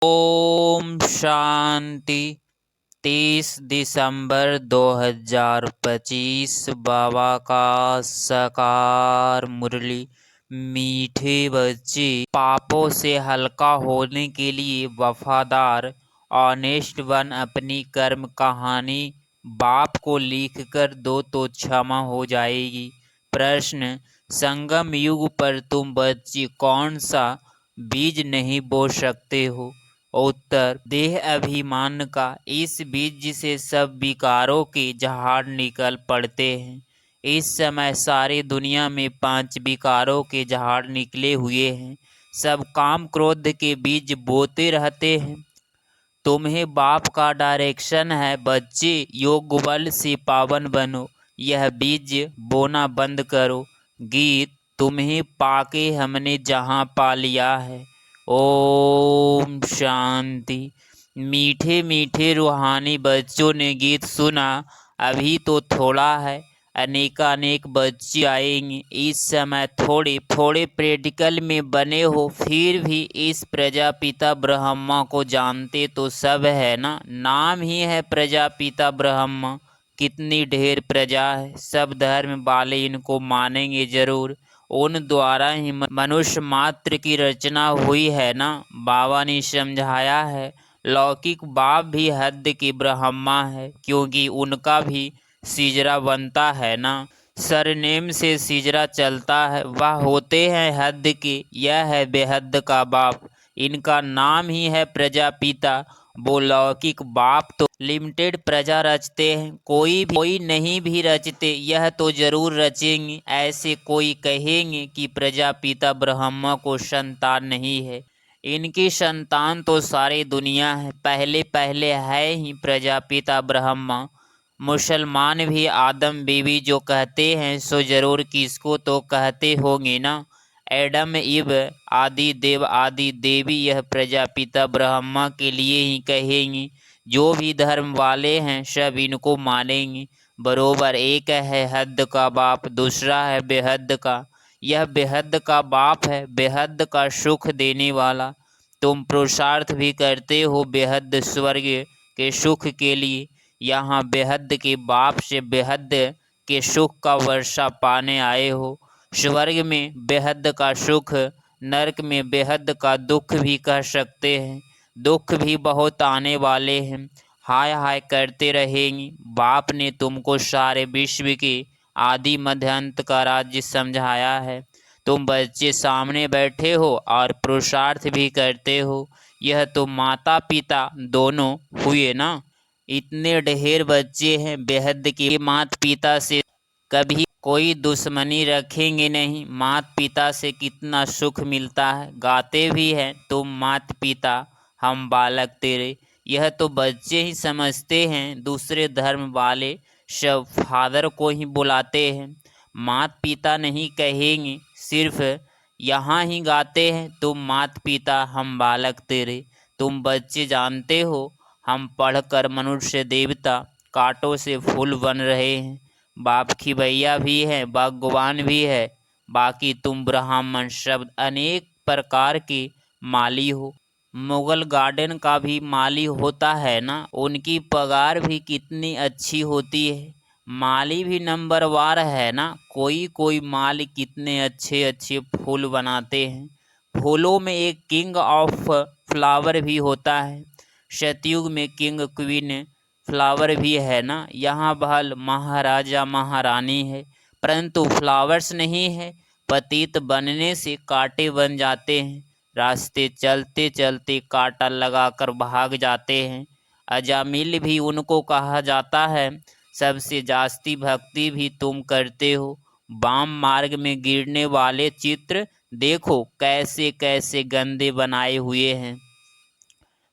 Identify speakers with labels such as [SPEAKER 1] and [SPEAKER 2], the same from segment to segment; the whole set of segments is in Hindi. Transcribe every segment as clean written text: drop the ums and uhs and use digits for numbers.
[SPEAKER 1] ओम शांति। 30 दिसंबर 2025 बाबा का साकार मुरली। मीठे बच्चे, पापों से हल्का होने के लिए वफादार ऑनेस्ट बन अपनी कर्म कहानी बाप को लिखकर दो तो क्षमा हो जाएगी। प्रश्न, संगम युग पर तुम बच्चे कौन सा बीज नहीं बो सकते हो? उत्तर, देह अभिमान का। इस बीज से सब विकारों के झाड़ निकल पड़ते हैं। इस समय सारी दुनिया में 5 विकारों के झाड़ निकले हुए हैं। सब काम क्रोध के बीज बोते रहते हैं। तुम्हें बाप का डायरेक्शन है, बच्चे योग बल से पावन बनो, यह बीज बोना बंद करो। गीत, तुम्हें पाके हमने जहाँ पा लिया है। ओम शांति। मीठे मीठे रूहानी बच्चों ने गीत सुना। अभी तो थोड़ा है, अनेकानेक बच्चे आएंगे। इस समय थोड़े थोड़े प्रैक्टिकल में बने हो, फिर भी इस प्रजापिता ब्रह्मा को जानते तो सब है ना। नाम ही है प्रजापिता ब्रह्मा। कितनी ढेर प्रजा है, सब धर्म वाले इनको मानेंगे जरूर। उन द्वारा ही मनुष्य मात्र की रचना हुई है ना। बाबा ने समझाया है, लौकिक बाप भी हद के ब्रह्मा है, क्योंकि उनका भी सिजरा बनता है ना। सरनेम से सिजरा चलता है, वह होते हैं हद के, यह है बेहद का बाप। इनका नाम ही है प्रजापिता। वो लौकिक बाप तो लिमिटेड प्रजा रचते हैं, कोई नहीं भी रचते, यह तो जरूर रचेंगे। ऐसे कोई कहेंगे कि प्रजापिता ब्रह्मा को संतान नहीं है। इनकी संतान तो सारी दुनिया है, पहले पहले है ही प्रजापिता ब्रह्मा। मुसलमान भी आदम बीवी जो कहते हैं सो जरूर किसको तो कहते होंगे ना। एडम इव आदि देव आदि देवी, यह प्रजापिता ब्रह्मा के लिए ही कहेंगे। जो भी धर्म वाले हैं सब इनको मानेंगे। बरोबर एक है हद का बाप, दूसरा है बेहद का। यह बेहद का बाप है, बेहद का सुख देने वाला। तुम पुरुषार्थ भी करते हो बेहद स्वर्ग के सुख के लिए। यहाँ बेहद के बाप से बेहद के सुख का वर्षा पाने आए हो। स्वर्ग में बेहद का सुख, नरक में बेहद का दुख भी कह सकते हैं। दुख भी बहुत आने वाले हैं, हाय हाय करते रहेंगे। बाप ने तुमको सारे विश्व के आदि मध्य अंत का राज्य समझाया है। तुम बच्चे सामने बैठे हो और पुरुषार्थ भी करते हो। यह तो माता पिता दोनों हुए ना। इतने ढेर बच्चे हैं, बेहद के माता पिता से कभी कोई दुश्मनी रखेंगे नहीं। माता पिता से कितना सुख मिलता है, गाते भी हैं, तुम माता पिता हम बालक तेरे। यह तो बच्चे ही समझते हैं, दूसरे धर्म वाले सब फादर को ही बुलाते हैं, माता पिता नहीं कहेंगे। सिर्फ यहाँ ही गाते हैं, तुम माता पिता हम बालक तेरे। तुम बच्चे जानते हो, हम पढ़कर मनुष्य देवता कांटों से फूल बन रहे हैं। बाप खिवैया भी है, भगवान भी है, बाकी तुम ब्राह्मण शब्द अनेक प्रकार के माली हो। मुगल गार्डन का भी माली होता है ना, उनकी पगार भी कितनी अच्छी होती है। माली भी नंबरवार है ना। कोई कोई माली कितने अच्छे अच्छे फूल बनाते हैं। फूलों में एक किंग ऑफ फ्लावर भी होता है। सतयुग में किंग क्वीन फ्लावर भी है ना। यहाँ बहल महाराजा महारानी है, परंतु फ्लावर्स नहीं है। पतित बनने से कांटे बन जाते हैं, रास्ते चलते चलते कांटा लगाकर भाग जाते हैं। अजामिल भी उनको कहा जाता है। सबसे जास्ती भक्ति भी तुम करते हो। वाम मार्ग में गिरने वाले चित्र देखो कैसे कैसे गंदे बनाए हुए हैं।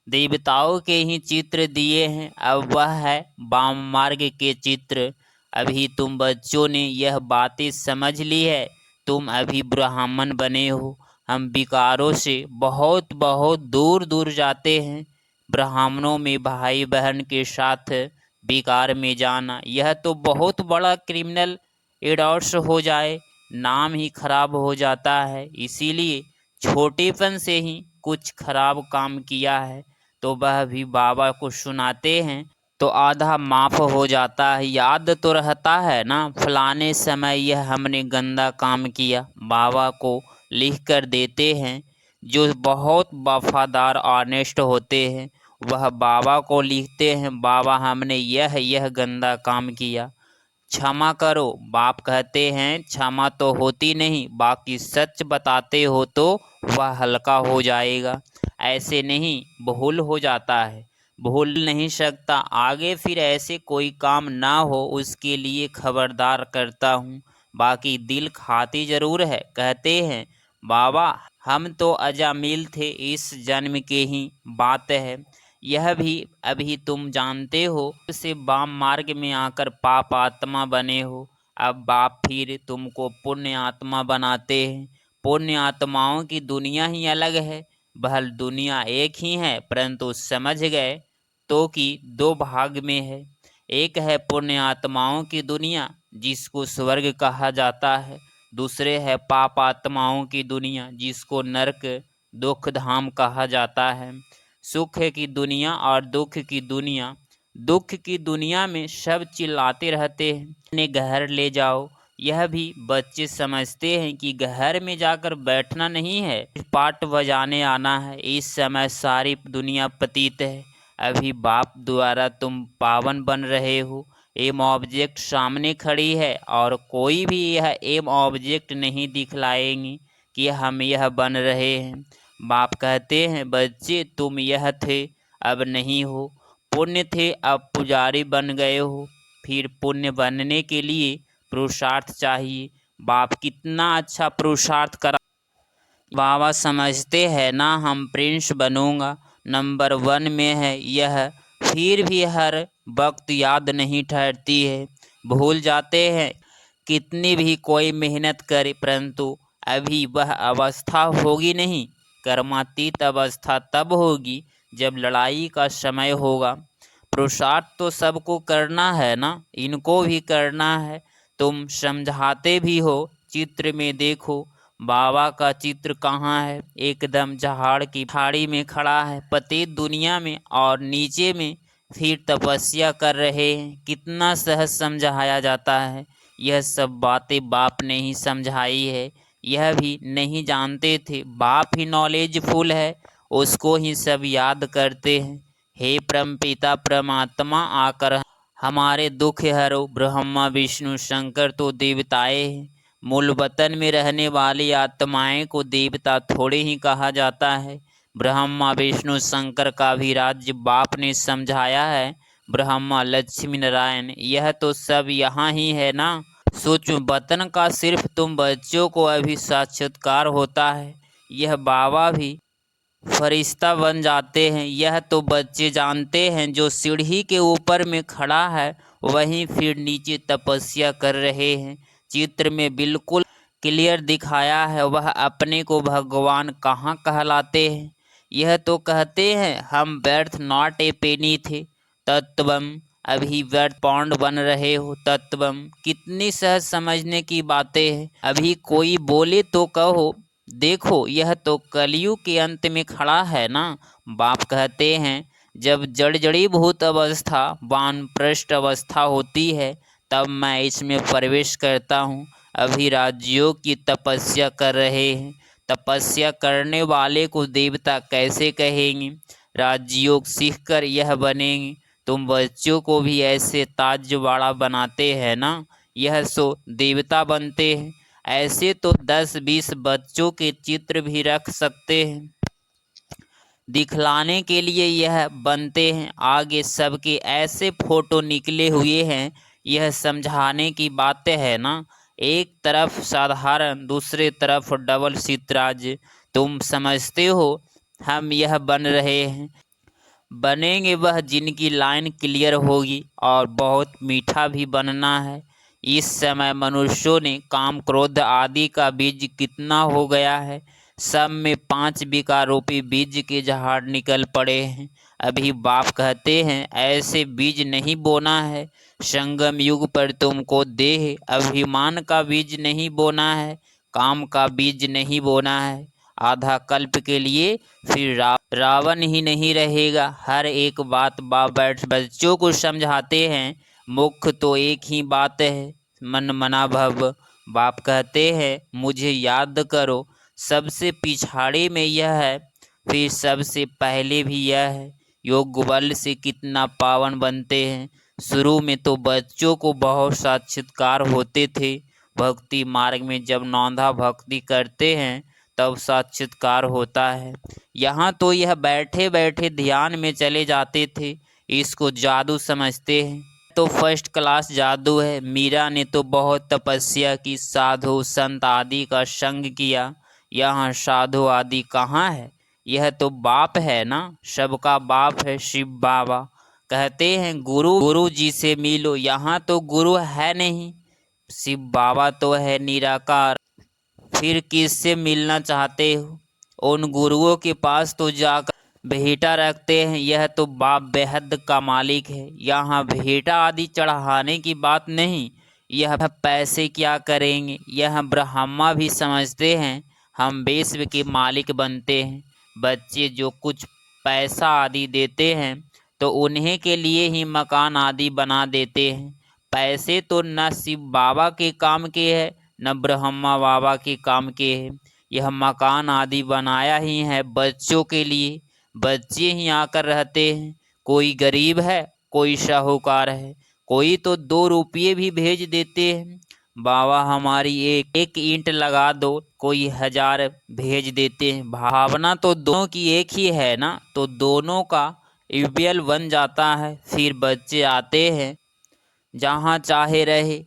[SPEAKER 1] देवताओं के ही चित्र दिए हैं, अब वह है वाम मार्ग के चित्र। अभी तुम बच्चों ने यह बातें समझ ली है, तुम अभी ब्राह्मण बने हो। हम विकारों से बहुत बहुत दूर दूर जाते हैं। ब्राह्मणों में भाई बहन के साथ विकार में जाना, यह तो बहुत बड़ा क्रिमिनल एडॉट्स हो जाए, नाम ही खराब हो जाता है। इसीलिए छोटेपन से ही कुछ खराब काम किया है तो वह भी बाबा को सुनाते हैं तो आधा माफ हो जाता है। याद तो रहता है ना, फलाने समय यह हमने गंदा काम किया, बाबा को लिख कर देते हैं। जो बहुत वफादार ऑनेस्ट होते हैं वह बाबा को लिखते हैं, बाबा हमने यह गंदा काम किया, क्षमा करो। बाप कहते हैं क्षमा तो होती नहीं, बाकी सच बताते हो तो वह हल्का हो जाएगा। ऐसे नहीं, भूल हो जाता है, भूल नहीं सकता, आगे फिर ऐसे कोई काम ना हो उसके लिए खबरदार करता हूँ। बाकी दिल खाती जरूर है। कहते हैं बाबा हम तो अजामिल थे, इस जन्म के ही बात है, यह भी अभी तुम जानते हो। से वाम मार्ग में आकर पाप आत्मा बने हो, अब बाप फिर तुमको पुण्य आत्मा बनाते हैं। पुण्य आत्माओं की दुनिया ही अलग है, बहल दुनिया एक ही है, परंतु समझ गए तो कि दो भाग में है। एक है पुण्य आत्माओं की दुनिया जिसको स्वर्ग कहा जाता है, दूसरे है पाप आत्माओं की दुनिया जिसको नरक दुख धाम कहा जाता है। सुख की दुनिया और दुख की दुनिया, दुख की दुनिया में सब चिल्लाते रहते हैं अपने घर ले जाओ, यह भी बच्चे समझते हैं कि घर में जाकर बैठना नहीं है, पाट बजाने आना है। इस समय सारी दुनिया पतित है, अभी बाप द्वारा तुम पावन बन रहे हो। एम ऑब्जेक्ट सामने खड़ी है और कोई भी यह एम ऑब्जेक्ट नहीं दिखलाएंगे कि हम यह बन रहे हैं। बाप कहते हैं बच्चे तुम यह थे अब नहीं हो, पुण्य थे अब पुजारी बन गए हो, फिर पुण्य बनने के लिए पुरुषार्थ चाहिए। बाप कितना अच्छा पुरुषार्थ करा, बाबा समझते हैं ना हम प्रिंस बनूंगा, नंबर 1 में है यह, फिर भी हर वक्त याद नहीं ठहरती है, भूल जाते हैं कितनी भी कोई मेहनत करे, परंतु अभी वह अवस्था होगी नहीं। कर्मातीत अवस्था तब होगी जब लड़ाई का समय होगा। पुरुषार्थ तो सबको करना है ना, इनको भी करना है। तुम समझाते भी हो, चित्र में देखो बाबा का चित्र कहाँ है, एकदम झाड़ की झाड़ी में खड़ा है पतित दुनिया में, और नीचे में फिर तपस्या कर रहे हैं। कितना सहज समझाया जाता है, यह सब बातें बाप ने ही समझाई है, यह भी नहीं जानते थे। बाप ही नॉलेजफुल है, उसको ही सब याद करते हैं। हे परम पिता परमात्मा आकर हमारे दुख हरो, ब्रह्मा विष्णु शंकर तो देवताएं हैं, मूल वतन में रहने वाली आत्माएं को देवता थोड़े ही कहा जाता है। ब्रह्मा विष्णु शंकर का भी राज्य बाप ने समझाया है, ब्रह्मा लक्ष्मी नारायण यह तो सब यहाँ ही है ना। सोचो वतन का सिर्फ तुम बच्चों को अभी साक्षात्कार होता है, यह बाबा भी फरिश्ता बन जाते हैं, यह तो बच्चे जानते हैं। जो सीढ़ी के ऊपर में खड़ा है वहीं फिर नीचे तपस्या कर रहे हैं, चित्र में बिल्कुल क्लियर दिखाया है वह अपने को भगवान कहाँ कहलाते हैं। यह तो कहते हैं हम व्यर्थ नॉट ए पेनी थे, तत्वम अभी व्यर्थ पाउंड बन रहे हो, तत्वम कितनी सहज समझने की बातें हैं। अभी कोई बोले तो कहो देखो यह तो कलयुग के अंत में खड़ा है ना। बाप कहते हैं जब जड़ीभूत अवस्था वानप्रस्थ अवस्था होती है तब मैं इसमें प्रवेश करता हूँ। अभी राजयोग की तपस्या कर रहे हैं, तपस्या करने वाले को देवता कैसे कहेंगे, राजयोग सीखकर यह बनेंगे। तुम बच्चों को भी ऐसे ताजवाड़ा बनाते हैं ना, यह सो देवता बनते हैं। ऐसे तो 10-20 बच्चों के चित्र भी रख सकते हैं, दिखलाने के लिए यह बनते हैं। आगे सबके ऐसे फोटो निकले हुए हैं, यह समझाने की बातें है ना। एक तरफ साधारण दूसरे तरफ डबल सितराज, तुम समझते हो हम यह बन रहे हैं, बनेंगे वह जिनकी लाइन क्लियर होगी, और बहुत मीठा भी बनना है। इस समय मनुष्यों ने काम क्रोध आदि का बीज कितना हो गया है, सब में 5 विकारोपी बीज के झाड़ निकल पड़े हैं। अभी बाप कहते हैं ऐसे बीज नहीं बोना है, संगम युग पर तुमको देह अभिमान का बीज नहीं बोना है, काम का बीज नहीं बोना है, आधा कल्प के लिए फिर रावण ही नहीं रहेगा। हर एक बात बाप बैठ बच्चों को समझाते हैं। मुख्य तो एक ही बात है, मन मना भव। बाप कहते हैं मुझे याद करो, सबसे पिछाड़े में यह है, फिर सबसे पहले भी यह है। योग बल से कितना पावन बनते हैं। शुरू में तो बच्चों को बहुत साक्षात्कार होते थे। भक्ति मार्ग में जब नौंधा भक्ति करते हैं तब साक्षात्कार होता है। यहाँ तो यह बैठे बैठे ध्यान में चले जाते थे, इसको जादू समझते हैं। तो फर्स्ट क्लास जादू है। मीरा ने तो बहुत तपस्या की, साधु संत आदि का संग किया। यहाँ साधु आदि कहाँ है, यह तो बाप है ना, सबका बाप है शिव बाबा। कहते हैं गुरु जी से मिलो, यहाँ तो गुरु है नहीं, शिव बाबा तो है निराकार। फिर किससे मिलना चाहते हो? उन गुरुओं के पास तो जाकर भेंटा रखते हैं, यह तो बाप बेहद का मालिक है। यहाँ भेंटा आदि चढ़ाने की बात नहीं, यह पैसे क्या करेंगे, यह ब्रह्मा भी समझते हैं हम विश्व के मालिक बनते हैं। बच्चे जो कुछ पैसा आदि देते हैं तो उन्हीं के लिए ही मकान आदि बना देते हैं। पैसे तो न शिव बाबा के काम के है न ब्रह्मा बाबा के काम के है। यह मकान आदि बनाया ही है बच्चों के लिए। बच्चे ही आकर रहते हैं, कोई गरीब है कोई साहूकार है, कोई तो 2 रुपये भी भेज देते हैं। बाबा हमारी एक ईंट लगा दो, कोई 1000 भेज देते हैं। भावना तो दोनों की एक ही है ना, तो दोनों का ईवीएल बन जाता है। फिर बच्चे आते हैं, जहाँ चाहे रहे।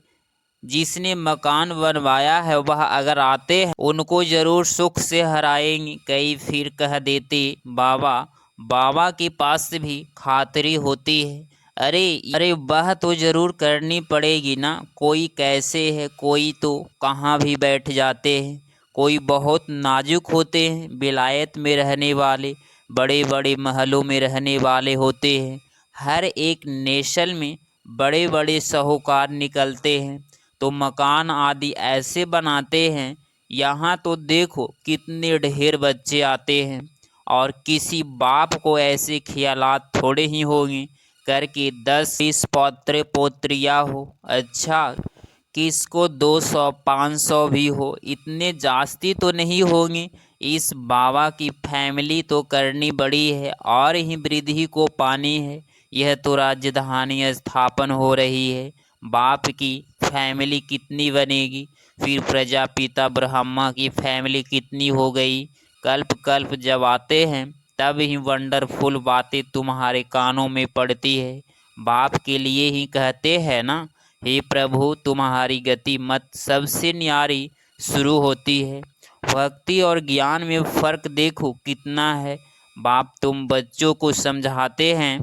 [SPEAKER 1] जिसने मकान बनवाया है वह अगर आते हैं उनको जरूर सुख से हराएंगे। कई फिर कह देते बाबा के पास भी खातरी होती है। अरे वह तो जरूर करनी पड़ेगी ना। कोई कैसे है, कोई तो कहाँ भी बैठ जाते हैं, कोई बहुत नाजुक होते हैं, विलायत में रहने वाले, बड़े बड़े महलों में रहने वाले होते हैं। हर एक नेशल में बड़े बड़े साहूकार निकलते हैं तो मकान आदि ऐसे बनाते हैं। यहाँ तो देखो कितने ढेर बच्चे आते हैं, और किसी बाप को ऐसे ख्यालात थोड़े ही होंगे करके 10-20 पौत्र पोत्रियाँ हो। अच्छा, किसको 200-500 भी हो, इतने जास्ती तो नहीं होंगे। इस बाबा की फैमिली तो करनी बड़ी है और ही वृद्धि को पानी है। यह तो राजधानी स्थापन हो रही है, बाप की फैमिली कितनी बनेगी, फिर प्रजापिता ब्रह्मा की फैमिली कितनी हो गई। कल्प कल्प जब आते हैं तब ही वंडरफुल बातें तुम्हारे कानों में पड़ती है। बाप के लिए ही कहते हैं ना, हे प्रभु तुम्हारी गति मत सबसे न्यारी शुरू होती है। भक्ति और ज्ञान में फर्क देखो कितना है। बाप तुम बच्चों को समझाते हैं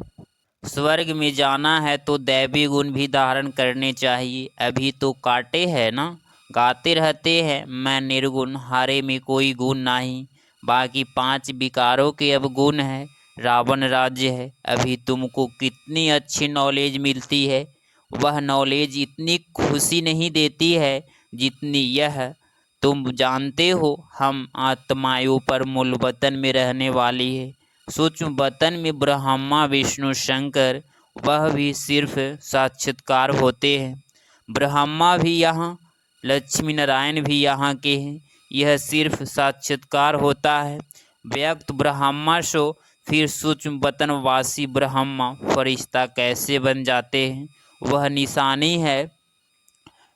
[SPEAKER 1] स्वर्ग में जाना है तो दैवी गुण भी धारण करने चाहिए। अभी तो काटे है ना, गाते रहते हैं मैं निर्गुण, हारे में कोई गुण नहीं। बाकी 5 विकारों के अब गुण है, रावण राज्य है। अभी तुमको कितनी अच्छी नॉलेज मिलती है, वह नॉलेज इतनी खुशी नहीं देती है जितनी यह। तुम जानते हो हम आत्माओं पर मूल वतन में रहने वाली है। सूक्ष्म वतन में ब्रह्मा विष्णु शंकर वह भी सिर्फ साक्षात्कार होते हैं। ब्रह्मा भी यहाँ, लक्ष्मी नारायण भी यहाँ के हैं, यह सिर्फ साक्षात्कार होता है। व्यक्त ब्रह्मा सो फिर सूक्ष्म वतन वासी ब्रह्मा फरिश्ता कैसे बन जाते हैं, वह निशानी है,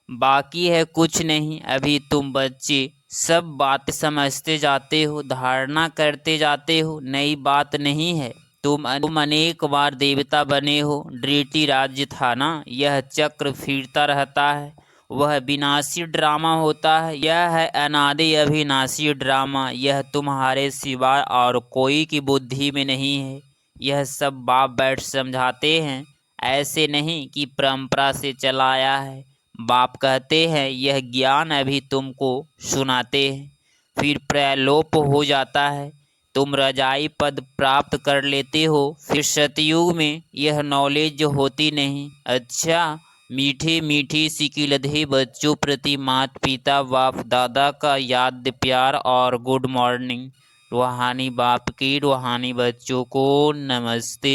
[SPEAKER 1] बाकी है कुछ नहीं। अभी तुम बच्चे सब बातें समझते जाते हो, धारणा करते जाते हो, नई बात नहीं है। तुम अनेक बार देवता बने हो, ड्रीटी राज्य था ना, यह चक्र फिरता रहता है, वह विनाशी ड्रामा होता है। यह है अनादि अविनाशी ड्रामा, यह तुम्हारे सिवाय और कोई की बुद्धि में नहीं है। यह सब बाप बैठ समझाते हैं, ऐसे नहीं कि परंपरा से चला आया है। बाप कहते हैं यह ज्ञान अभी तुमको सुनाते हैं, फिर प्रलोप हो जाता है, तुम रजाई पद प्राप्त कर लेते हो। फिर सतयुग में यह नॉलेज होती नहीं। अच्छा, मीठे मीठे सिकिलधे बच्चों प्रति माता पिता बाप दादा का याद प्यार और गुड मॉर्निंग। रूहानी बाप के रूहानी बच्चों को नमस्ते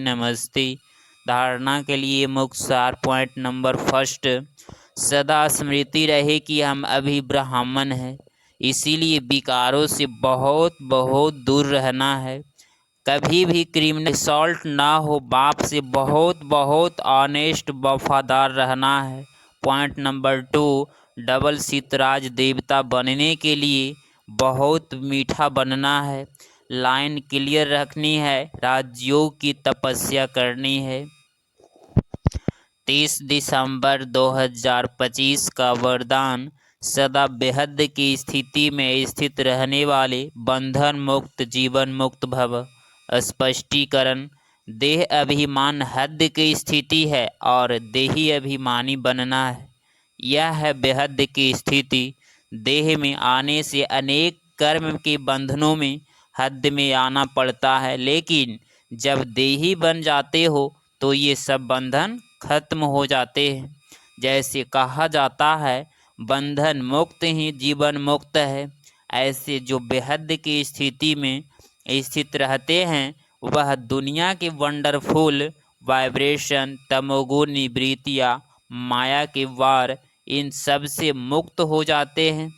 [SPEAKER 1] नमस्ते। धारणा के लिए मुख्य सार पॉइंट नंबर फर्स्ट, सदा स्मृति रहे कि हम अभी ब्राह्मण हैं, इसीलिए विकारों से बहुत बहुत दूर रहना है। कभी भी क्रिमिनल असॉल्ट ना हो, बाप से बहुत बहुत ऑनेस्ट वफादार रहना है। पॉइंट नंबर 2, डबल सीतराज देवता बनने के लिए बहुत मीठा बनना है, लाइन क्लियर रखनी है, राजयोग की तपस्या करनी है। 30 दिसंबर 2025 का वरदान, सदा बेहद की स्थिति में स्थित रहने वाले बंधन मुक्त जीवन मुक्त भव। स्पष्टीकरण, देह अभिमान हद की स्थिति है और देही अभिमानी बनना है। यह है बेहद की स्थिति। देह में आने से अनेक कर्म के बंधनों में हद में आना पड़ता है, लेकिन जब देही बन जाते हो तो ये सब बंधन खत्म हो जाते हैं। जैसे कहा जाता है बंधन मुक्त ही जीवन मुक्त है, ऐसे जो बेहद की स्थिति में स्थित रहते हैं वह दुनिया के वंडरफुल वाइब्रेशन, तमोगुण निवृत्तियाँ, माया के वार, इन सब से मुक्त हो जाते हैं।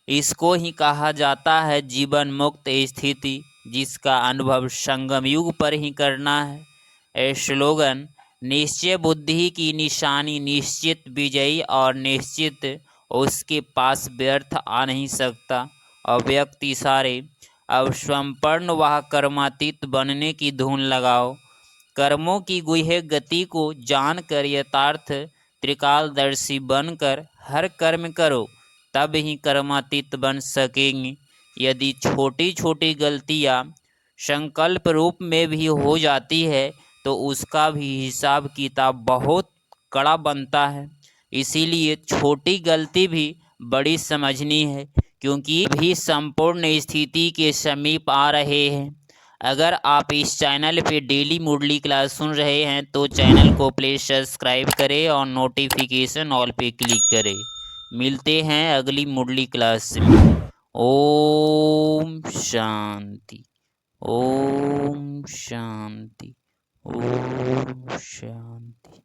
[SPEAKER 1] इसको ही कहा जाता है जीवन मुक्त स्थिति, जिसका अनुभव संगम युग पर ही करना है। स्लोगन, निश्चय बुद्धि की निशानी, निश्चित विजयी और निश्चित उसके पास व्यर्थ आ नहीं सकता। अव्यक्त इशारे, अब स्वयंपूर्ण वह कर्मातीत बनने की धुन लगाओ। कर्मों की गुह्य गति को जानकर यथार्थ त्रिकालदर्शी बनकर हर कर्म करो, तब ही कर्मातीत बन सकेंगे। यदि छोटी छोटी गलतियाँ संकल्प रूप में भी हो जाती है तो उसका भी हिसाब किताब बहुत कड़ा बनता है। इसीलिए छोटी गलती भी बड़ी समझनी है, क्योंकि भी संपूर्ण स्थिति के समीप आ रहे हैं। अगर आप इस चैनल पे डेली मुरली क्लास सुन रहे हैं तो चैनल को प्लीज़ सब्सक्राइब करें और नोटिफिकेशन ऑल पे क्लिक करें। मिलते हैं अगली मुरली क्लास में। ओम शांति, ओम शांति, ओम शांति।